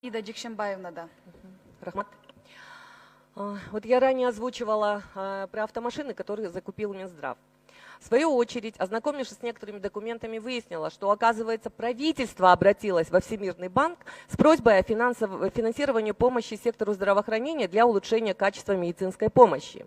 Ида Джикшенбаевна, да. Рахмат. Вот я ранее озвучивала про автомашины, которые закупил Минздрав. В свою очередь, ознакомившись с некоторыми документами, выяснила, что, оказывается, правительство обратилось во Всемирный банк с просьбой о финансировании помощи сектору здравоохранения для улучшения качества медицинской помощи.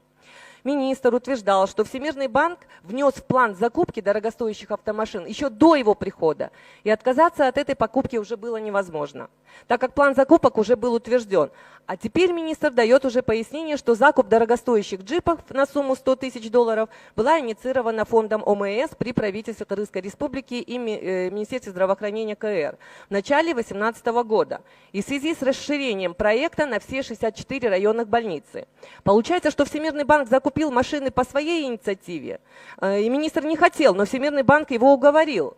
Министр утверждал, что Всемирный банк внес в план закупки дорогостоящих автомашин еще до его прихода, и отказаться от этой покупки уже было невозможно, так как план закупок уже был утвержден. А теперь министр дает уже пояснение, что закуп дорогостоящих джипов на сумму $100 тысяч была инициирована фондом ОМС при правительстве Кыргызской республики и Министерстве здравоохранения КР в начале 2018 года и в связи с расширением проекта на все 64 районных больницы. Получается, что Всемирный банк закупил машины по своей инициативе, и министр не хотел, но Всемирный банк его уговорил.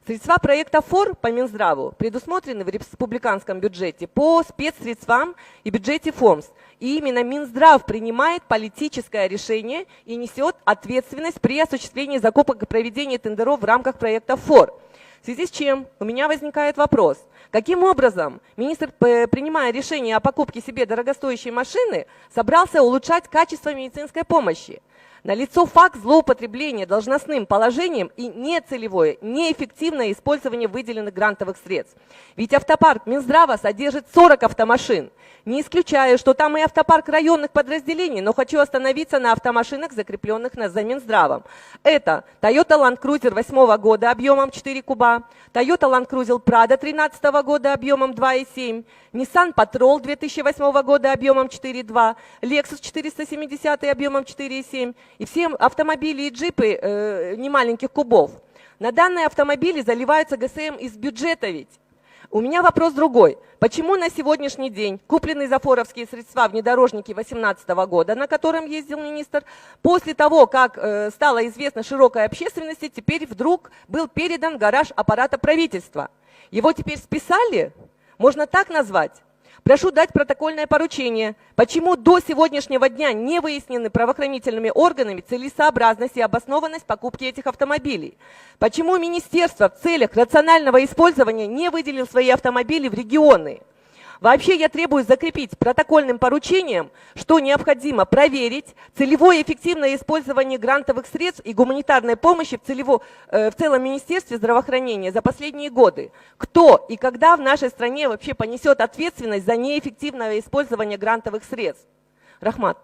Средства проекта ФОР по Минздраву предусмотрены в республиканском бюджете по спецсредствам и бюджете ФОМС. И именно Минздрав принимает политическое решение и несет ответственность при осуществлении закупок и проведении тендеров в рамках проекта ФОР. В связи с чем у меня возникает вопрос, каким образом министр, принимая решение о покупке себе дорогостоящей машины, собрался улучшать качество медицинской помощи? Налицо факт злоупотребления должностным положением и нецелевое, неэффективное использование выделенных грантовых средств. Ведь автопарк Минздрава содержит 40 автомашин. Не исключаю, что там и автопарк районных подразделений, но хочу остановиться на автомашинах, закрепленных за Минздравом. Это Toyota Land Cruiser 2008 года объемом 4 куба, Toyota Land Cruiser Prado 2013 года объемом 2,7, Nissan Patrol 2008 года объемом 4,2, Lexus 470 объемом 4,7 и все автомобили и джипы немаленьких кубов. На данные автомобили заливаются ГСМ из бюджета ведь. У меня вопрос другой. Почему на сегодняшний день купленные зафоровские средства внедорожники 2018 года, на котором ездил министр, после того, как стало известно широкой общественности, теперь вдруг был передан в гараж аппарата правительства? Его теперь списали? Можно так назвать? Прошу дать протокольное поручение, почему до сегодняшнего дня не выяснены правоохранительными органами целесообразность и обоснованность покупки этих автомобилей. Почему министерство в целях рационального использования не выделило свои автомобили в регионы. Вообще я требую закрепить протокольным поручением, что необходимо проверить целевое эффективное использование грантовых средств и гуманитарной помощи в целом Министерстве здравоохранения за последние годы. Кто и когда в нашей стране вообще понесет ответственность за неэффективное использование грантовых средств? Рахмат.